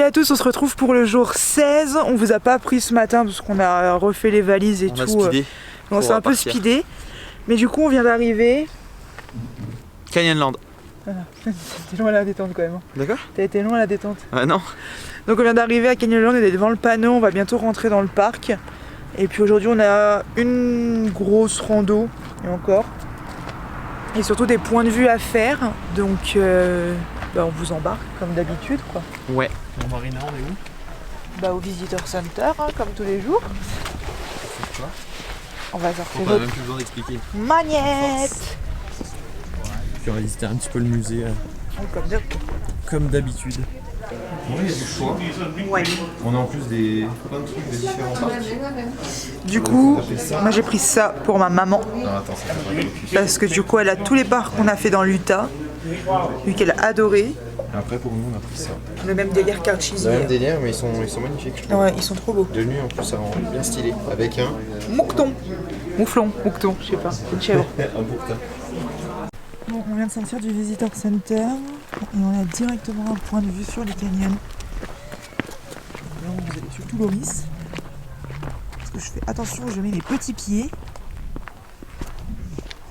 à tous, on se retrouve pour le jour 16. On vous a pas pris ce matin parce qu'on a refait les valises et tout. On a speedé. On s'est un peu speedé. Mais du coup on vient d'arriver. Canyonland. Voilà. T'es loin à la détente quand même. D'accord. T'as été loin à la détente. Ah non. Donc on vient d'arriver à Canyonland, on est devant le panneau, on va bientôt rentrer dans le parc. Et puis aujourd'hui on a une grosse rando, et encore. Et surtout des points de vue à faire. Donc on vous embarque comme d'habitude quoi. Ouais. Bon, Marina, on est où? Bah au Visitor Center, hein, comme tous les jours. C'est quoi? On va sortir On a même plus besoin d'expliquer. magnette. Puis on va visiter un petit peu le musée comme d'habitude. Oui, il y a du choix. Ouais. On a en plus plein de trucs de différents parcs. Du coup, moi j'ai pris ça pour ma maman. Non, attends, ça fait pas focus. Parce que du coup elle a tous les parcs qu'on a fait dans l'Utah. Vu qu'elle a adoré. Et après, pour nous, on a pris ça. Le même délire qu'Archie. Le même délire, mais ils sont magnifiques, je trouve. Ouais, ils sont trop beaux. De nuit, en plus, ça rend bien stylé. Avec un Moncton. Mouflon, moncton, je sais pas, c'est une chèvre. bouquetin. Bon, on vient de sortir du Visitor Center et on a directement un point de vue sur les canyons. Là, vous allez surtout Loris. Parce que je fais attention, je mets mes petits pieds.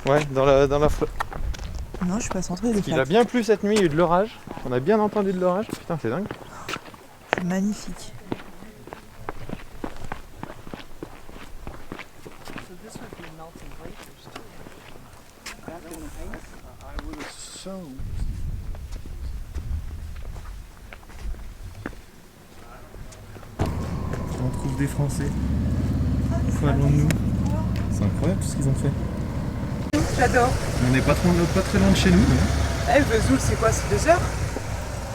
Ouais, dans la Non, je suis pas centrée des Il a flaques. bien plu cette nuit, il y a eu de l'orage. On a bien entendu de l'orage. Putain, c'est dingue. C'est magnifique. On trouve des Français. Allons-nous. C'est incroyable tout ce qu'ils ont fait. J'adore. On n'est pas très loin de chez nous. Eh, Vesoul, c'est quoi? C'est 2 heures?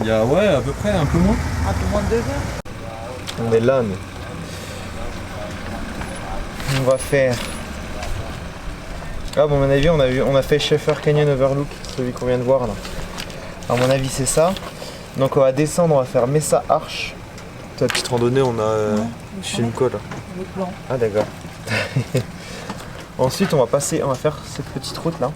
Il y a à peu près un peu moins. Un peu moins de 2 heures. On est là, nous. On va faire. Ah, bon, à mon avis, on a fait Schaefer Canyon Overlook, celui qu'on vient de voir là. À mon avis, c'est ça. Donc, on va descendre, on va faire Mesa Arch. Ta petite randonnée, on a chez Nico là. Le plan. Ah, d'accord. Ensuite, on va faire cette petite route là.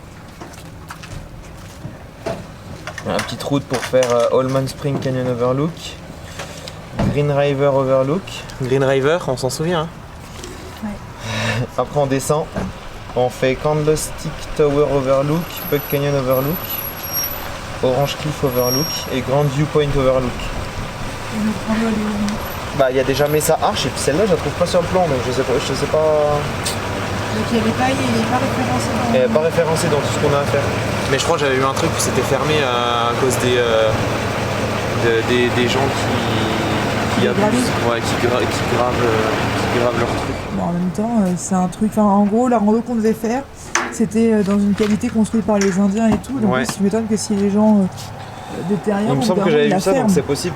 Une petite route pour faire Allman Spring Canyon Overlook, Green River Overlook. Green River, on s'en souvient. Hein. Ouais. Après, on descend. On fait Candlestick Tower Overlook, Bug Canyon Overlook, Orange Cliff Overlook et Grand Viewpoint Overlook. Et le plan doit aller où? Bah, il y a déjà Mesa Arch et puis celle-là, je la trouve pas sur le plan, donc je sais pas. Donc il n'est pas référencé dans... Elle n'est pas référencée dans tout ce qu'on a à faire. Mais je crois que j'avais eu un truc où c'était fermé à cause des gens qui abusent, ouais, qui gravent leur truc. Bon, en même temps, c'est un truc... Enfin, en gros, la rando qu'on devait faire, c'était dans une qualité construite par les Indiens et tout. Donc Ouais. je m'étonne que si les gens des terriens... Il me semble que j'avais vu ça, donc ferme. c'est possible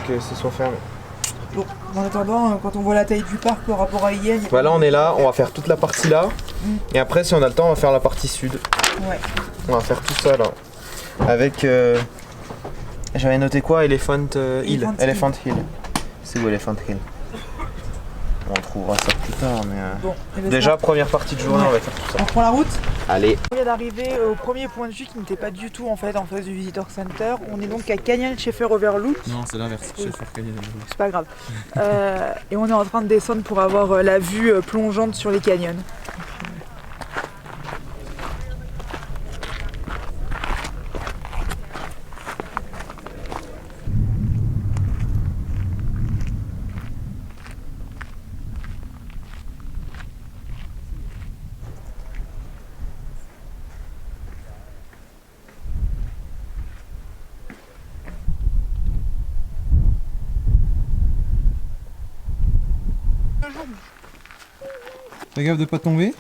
que ce soit fermé. Bon, en attendant, quand on voit la taille du parc par rapport à hier... Bah là, on est là, on va faire toute la partie là. Et après, si on a le temps, on va faire la partie sud. Ouais. On va faire tout ça là. Avec. J'avais noté quoi? Elephant Hill. Elephant Hill. C'est où Elephant Hill? On trouvera ça plus tard, mais. Bon, et ben, Déjà, première partie de journée, on va faire tout ça. on prend la route. Allez. On vient d'arriver au premier point de vue qui n'était pas du tout en face du Visitor Center. On est donc à Canyon Schaefer Overlook. Non, c'est l'inverse. Schaefer Canyon Overlook. C'est pas grave. Et on est en train de descendre pour avoir la vue plongeante sur les canyons. Fais gaffe de pas tomber.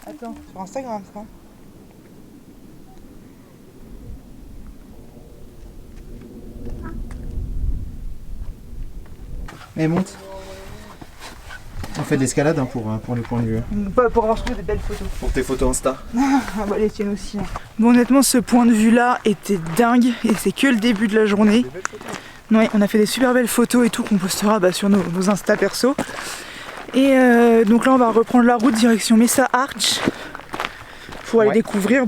Attends, sur Instagram ça. Et monte. On fait de l'escalade hein, pour les points de vue. Pour avoir trouvé des belles photos. Pour tes photos Insta. Ah bah les tiennes aussi. Hein. Bon honnêtement ce point de vue là était dingue et c'est que le début de la journée. Ouais, on a fait des super belles photos et tout qu'on postera sur nos Insta perso. Et donc là on va reprendre la route direction Mesa Arch pour aller découvrir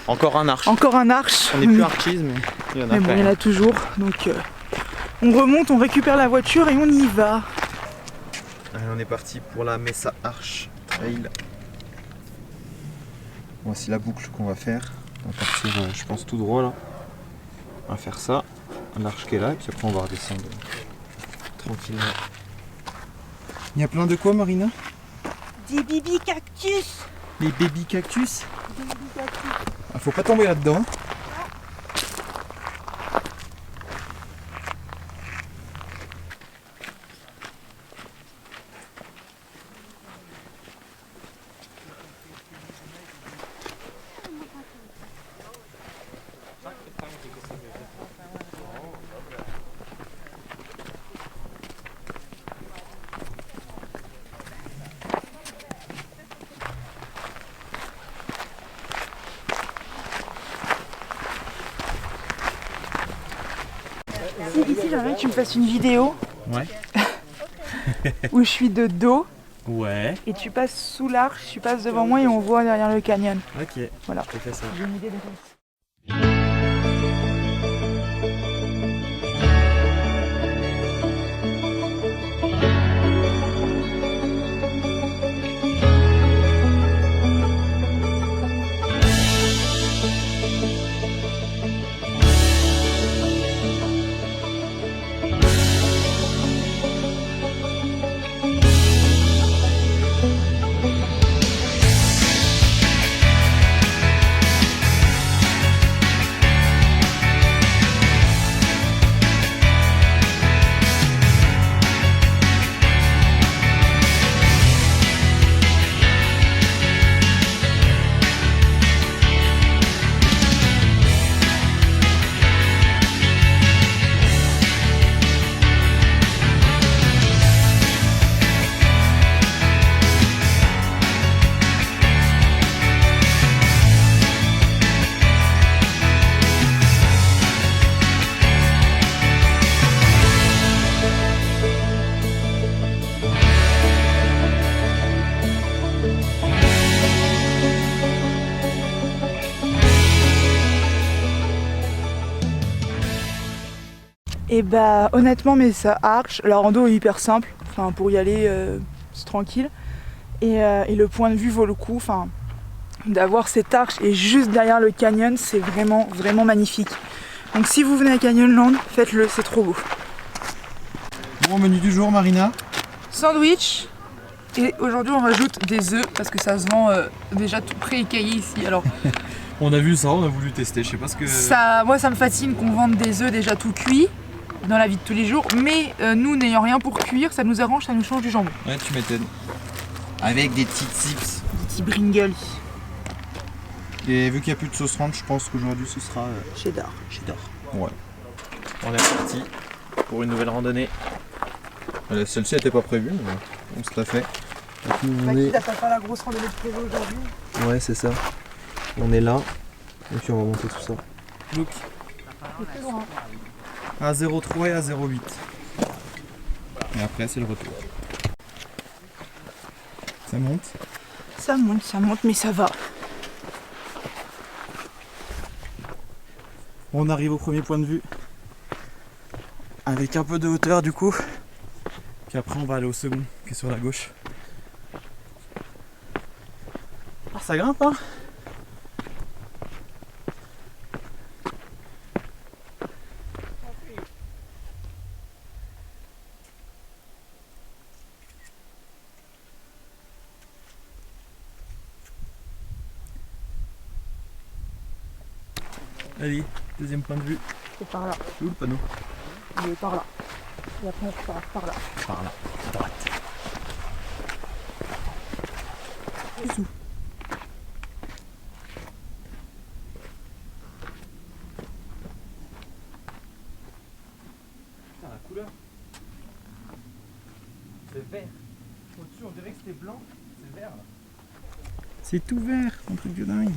Encore un arche. Encore un arche. On n'est plus archise, mais il y en a Mais bon, quand il y en même. a toujours. Donc on remonte, on récupère la voiture et on y va. Allez, on est parti pour la Mesa Arch Trail. Voici la boucle qu'on va faire. On va partir, je pense, tout droit là. On va faire ça, l'arche qui est là, et puis après on va redescendre tranquillement. Il y a plein de quoi, Marina? Des bibi cactus. Les baby cactus. Ah, faut pas tomber là-dedans. Si, ici j'aimerais que tu me fasses une vidéo Ouais. où je suis de dos Ouais. et tu passes sous l'arche, tu passes devant moi et on voit derrière le canyon. Ok. Voilà. Je fais ça. J'ai une idée de ça. Et bah honnêtement mais ça arche, la rando est hyper simple, enfin pour y aller c'est tranquille. Et le point de vue vaut le coup, enfin d'avoir cette arche et juste derrière le canyon, c'est vraiment vraiment magnifique. Donc si vous venez à Canyonland, faites-le, c'est trop beau. Bon, menu du jour, Marina. Sandwich, et aujourd'hui on rajoute des œufs parce que ça se vend déjà tout pré-écaillé ici. Alors On a vu ça, on a voulu tester. Je sais pas ce que. ça, moi ça me fascine qu'on vende des œufs déjà tout cuits dans la vie de tous les jours, mais nous n'ayant rien pour cuire, ça nous arrange, ça nous change du jambon. Ouais, tu m'étonnes. Avec des petites chips. Des petits Pringles Et vu qu'il n'y a plus de sauce ranch, je pense qu'aujourd'hui ce sera cheddar. cheddar. Ouais. On est parti pour une nouvelle randonnée. Celle-ci n'était pas prévue, mais on se la fait. Donc, nous, Bah, on est... quitte à pas la grosse randonnée de prévu aujourd'hui. Ouais, c'est ça. On est là. Et puis on va monter tout ça. Look. C'est très loin. À 0,3 et à 0,8. Et après, c'est le retour. Ça monte. Ça monte, mais ça va. On arrive au premier point de vue. Avec un peu de hauteur du coup. Puis après, on va aller au second, qui est sur la gauche. Ah, ça grimpe, hein? Allez, deuxième point de vue. C'est par là. C'est où le panneau? Il est par là. Et après on repart par là. Par là, à droite. Dessous. Putain, la couleur. C'est vert. Au-dessus, on dirait que c'était blanc. C'est vert là. C'est tout vert, un truc de dingue.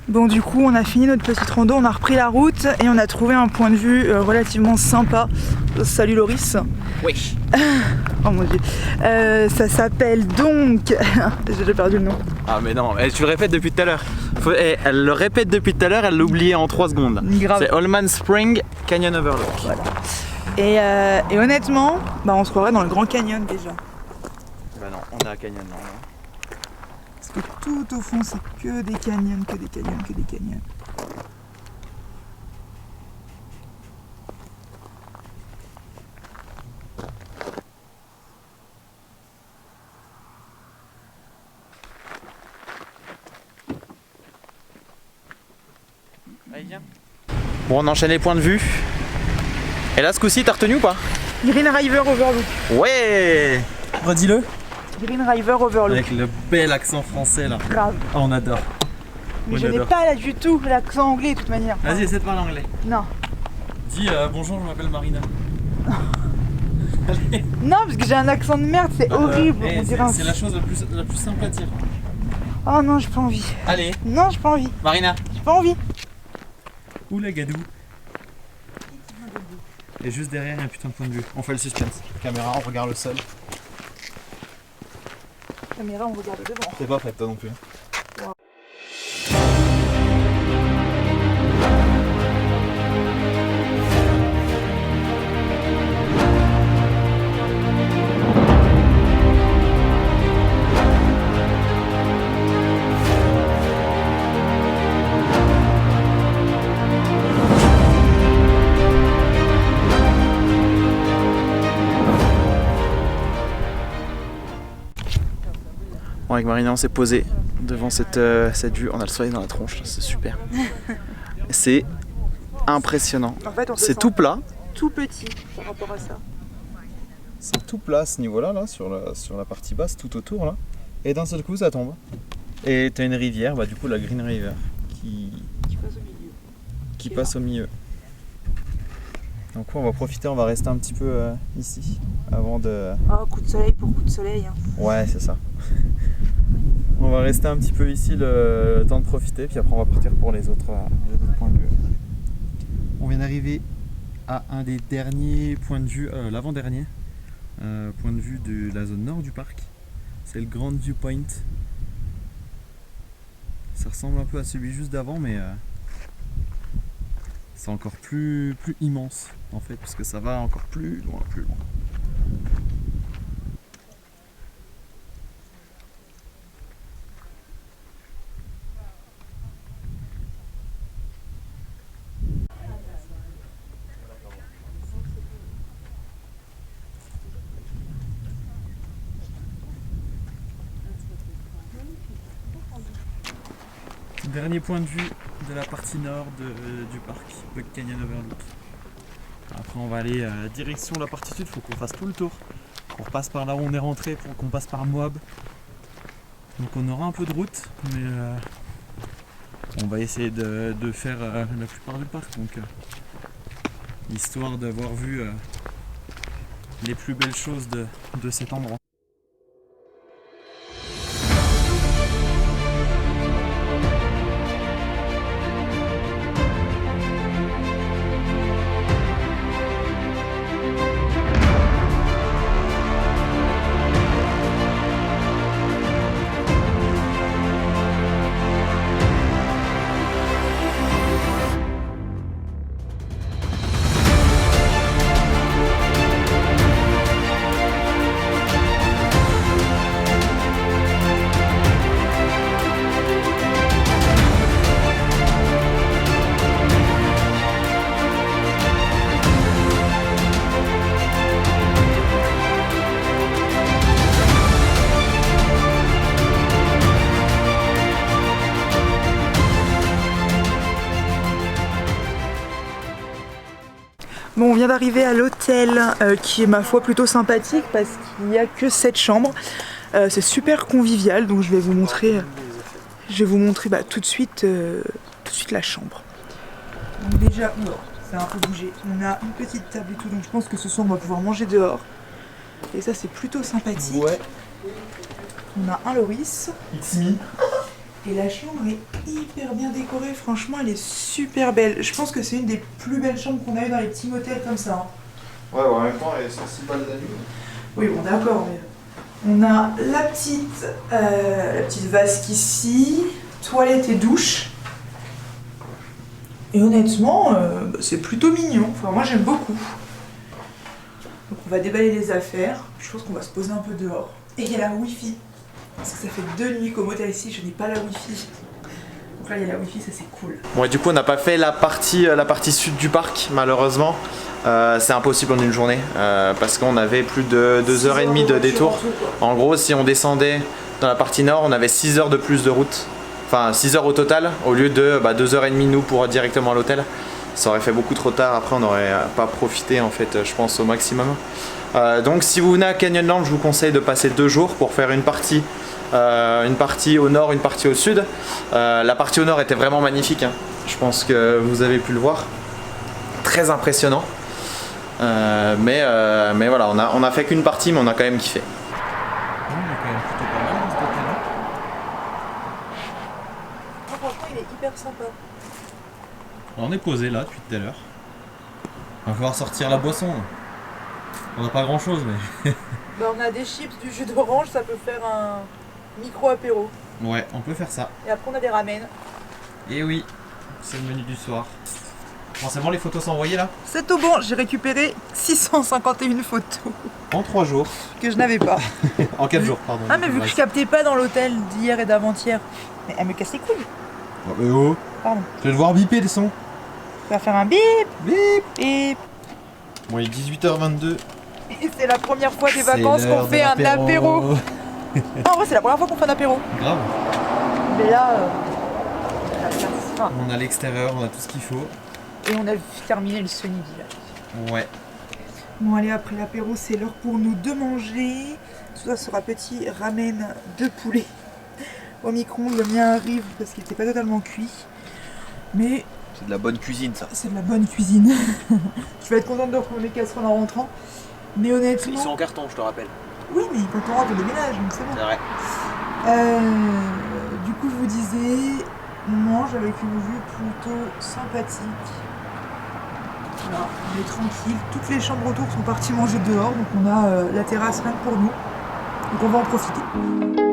Bon, du coup, on a fini notre petite rando, on a repris la route et on a trouvé un point de vue relativement sympa. Salut Loris. Oui. Oh mon dieu. Ça s'appelle donc... J'ai déjà perdu le nom. Ah mais non, tu le répètes depuis tout à l'heure. Elle le répète depuis tout à l'heure, elle l'a oublié en 3 secondes. Grave. C'est Allman Spring Canyon Overlook. Voilà. Et honnêtement, bah, on se croirait dans le Grand Canyon déjà. Bah non, on est à Canyon là. Parce que tout au fond, c'est que des canyons, que des canyons, que des canyons. Allez, viens. Bon, on enchaîne les points de vue. Et là, ce coup-ci, t'as retenu ou pas? Green River Overlook. Ouais. Redis-le. Green River Overlook. Avec le bel accent français là. Grave. Ah, on adore. Mais On je n'ai adore. pas là du tout l'accent anglais de toute manière. Vas-y, essaie de parler anglais. Non. Dis bonjour, je m'appelle Marina. Non, parce que j'ai un accent de merde, c'est horrible. On dirait un- C'est la chose la plus sympathique. Oh non, j'ai pas envie. Allez, Non, j'ai pas envie. Marina. J'ai pas envie. Où la gadou? Et juste derrière, il y a un putain de point de vue. On fait le suspense. Caméra, on regarde le sol. Caméra, on regarde devant. T'es pas prête toi non plus. Bon, avec Marina, on s'est posé devant cette vue. On a le soleil dans la tronche, c'est super. C'est impressionnant. En fait, on se C'est sent tout plat. tout petit par rapport à ça. C'est tout plat à ce niveau-là, là, sur la partie basse, tout autour, là. Et d'un seul coup, ça tombe. Et t'as une rivière, bah du coup la Green River, qui passe au milieu. Donc on va profiter, on va rester un petit peu ici, avant de... Oh, coup de soleil pour coup de soleil. Hein. Ouais, c'est ça. On va rester un petit peu ici le temps de profiter, puis après on va partir pour les autres points de vue. On vient d'arriver à un des derniers points de vue, l'avant-dernier point de vue de la zone nord du parc. C'est le Grand Viewpoint. Ça ressemble un peu à celui juste d'avant, mais c'est encore plus immense en fait, parce que ça va encore plus loin, plus loin. Dernier point de vue de la partie nord du parc, Buck Canyon Overlook. Après on va aller direction la partie sud, il faut qu'on fasse tout le tour. On repasse par là où on est rentré, pour qu'on passe par Moab. Donc on aura un peu de route, mais on va essayer de faire la plupart du parc. Donc histoire d'avoir vu les plus belles choses de cet endroit. Bon, on vient d'arriver à l'hôtel qui est ma foi plutôt sympathique parce qu'il n'y a que 7 chambres. C'est super convivial, donc je vais vous montrer, bah, tout de suite la chambre. Donc déjà, ça a un peu bougé. On a une petite table et tout, donc je pense que ce soir on va pouvoir manger dehors. Et ça c'est plutôt sympathique. Ouais. On a un Loris. It's me. Et la chambre est hyper bien décorée, franchement elle est super belle. Je pense que c'est une des plus belles chambres qu'on a eu dans les petits motels comme ça. Hein. Ouais, en même temps, elle est sensible à la nuit. Oui, bon d'accord, mais on a la petite vasque ici, toilette et douche. Et honnêtement, c'est plutôt mignon. Enfin, moi j'aime beaucoup. Donc on va déballer les affaires. Je pense qu'on va se poser un peu dehors. Et il y a la wifi. Parce que ça fait 2 nuits qu'au motel ici, je n'ai pas la wifi. Donc là, il y a la wifi, ça c'est cool. Bon, et du coup, on n'a pas fait la partie sud du parc, malheureusement. C'est impossible en une journée parce qu'on avait plus de 2h30 de détour. En gros, si on descendait dans la partie nord, on avait 6 heures de plus de route. Enfin, 6 heures au total, au lieu de 2h30 nous pour directement à l'hôtel. Ça aurait fait beaucoup trop tard, après on n'aurait pas profité en fait, je pense, au maximum. Donc si vous venez à Canyonland, je vous conseille de passer 2 jours pour faire une partie au nord, une partie au sud. La partie au nord était vraiment magnifique, hein. Je pense que vous avez pu le voir. Très impressionnant. Mais voilà, on a fait qu'une partie, mais on a quand même kiffé. On est quand même plutôt pas mal dans ce côté-là. Franchement, il est hyper sympa. Alors, on est posé là depuis tout à l'heure. On va pouvoir sortir la boisson. On n'a pas grand chose, mais. Bah, on a des chips, du jus d'orange, ça peut faire un micro apéro. Ouais, on peut faire ça. Et après on a des ramen. Et oui, c'est le menu du soir. Bon, c'est bon, les photos sont envoyées là? C'est tout bon, j'ai récupéré 651 photos En 3 jours. que je n'avais pas. En 4 jours, pardon. Ah mais vu que je captais pas dans l'hôtel d'hier et d'avant-hier, mais elle me casse les couilles. Oh, mais oh, Pardon. je vais devoir biper les sons. On va faire un bip, Bip. bip. Bon, il est 18h22. Et c'est la première fois des vacances qu'on fait un apéro. Ah, en vrai c'est la première fois qu'on fait un apéro. Grave. Mais là, la classe. Enfin, On a l'extérieur, on a tout ce qu'il faut. et on a terminé le Sunny Village. Ouais. Bon allez, après l'apéro, c'est l'heure pour nous de manger. Tout ça sera petit ramen de poulet au micro-ondes. Le mien arrive parce qu'il n'était pas totalement cuit. Mais C'est de la bonne cuisine, ça. c'est de la bonne cuisine. Je vais être contente de reprendre mes casseroles en rentrant. Mais honnêtement... en carton, je te rappelle. Oui, mais quand on rentre au déménage, donc c'est bon. C'est vrai. Du coup, je vous disais, on mange avec une vue plutôt sympathique. Voilà, on est tranquille. Toutes les chambres autour sont parties manger dehors, donc on a la terrasse rien que pour nous. Donc on va en profiter.